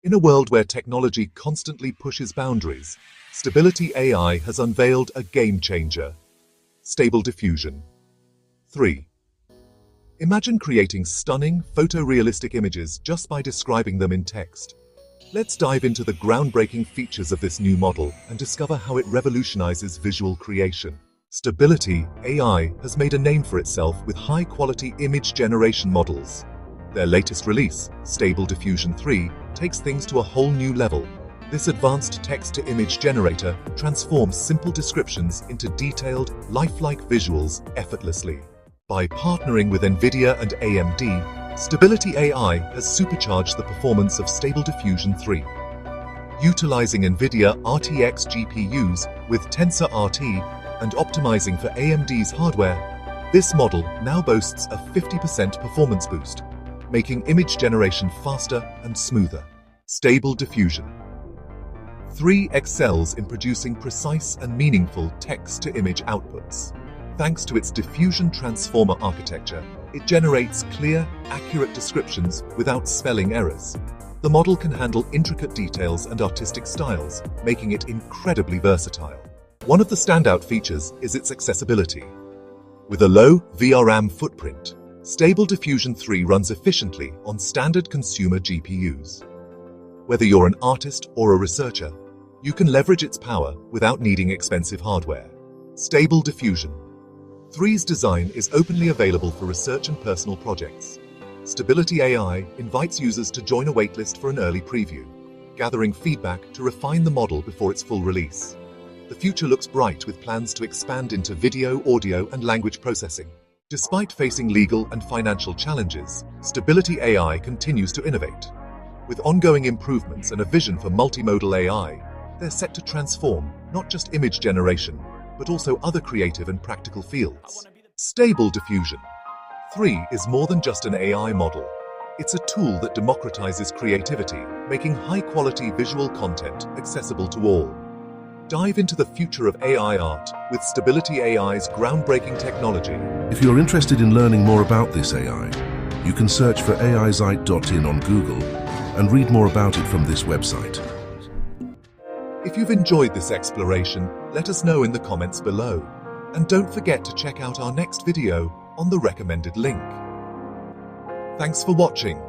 In a world where technology constantly pushes boundaries, Stability AI has unveiled a game changer. Stable Diffusion. 3. Imagine creating stunning, photorealistic images just by describing them in text. Let's dive into the groundbreaking features of this new model and discover how it revolutionizes visual creation. Stability AI has made a name for itself with high-quality image generation models. Their latest release, Stable Diffusion 3, takes things to a whole new level. This advanced text-to-image generator transforms simple descriptions into detailed, lifelike visuals effortlessly. By partnering with NVIDIA and AMD, Stability AI has supercharged the performance of Stable Diffusion 3. Utilizing NVIDIA RTX GPUs with TensorRT and optimizing for AMD's hardware, this model now boasts a 50% performance boost, making image generation faster and smoother. Stable Diffusion 3 excels in producing precise and meaningful text-to-image outputs. Thanks to its diffusion transformer architecture, it generates clear, accurate descriptions without spelling errors. The model can handle intricate details and artistic styles, making it incredibly versatile. One of the standout features is its accessibility. With a low VRAM footprint, Stable Diffusion 3 runs efficiently on standard consumer GPUs. Whether you're an artist or a researcher, you can leverage its power without needing expensive hardware. Stable Diffusion 3's design is openly available for research and personal projects. Stability AI invites users to join a waitlist for an early preview, gathering feedback to refine the model before its full release. The future looks bright with plans to expand into video, audio, and language processing. Despite facing legal and financial challenges, Stability AI continues to innovate. With ongoing improvements and a vision for multimodal AI, they're set to transform not just image generation, but also other creative and practical fields. Stable Diffusion 3 is more than just an AI model. It's a tool that democratizes creativity, making high-quality visual content accessible to all. Dive into the future of AI art with Stability AI's groundbreaking technology. If you're interested in learning more about this AI, you can search for aizite.in on Google and read more about it from this website. If you've enjoyed this exploration, let us know in the comments below. And don't forget to check out our next video on the recommended link. Thanks for watching.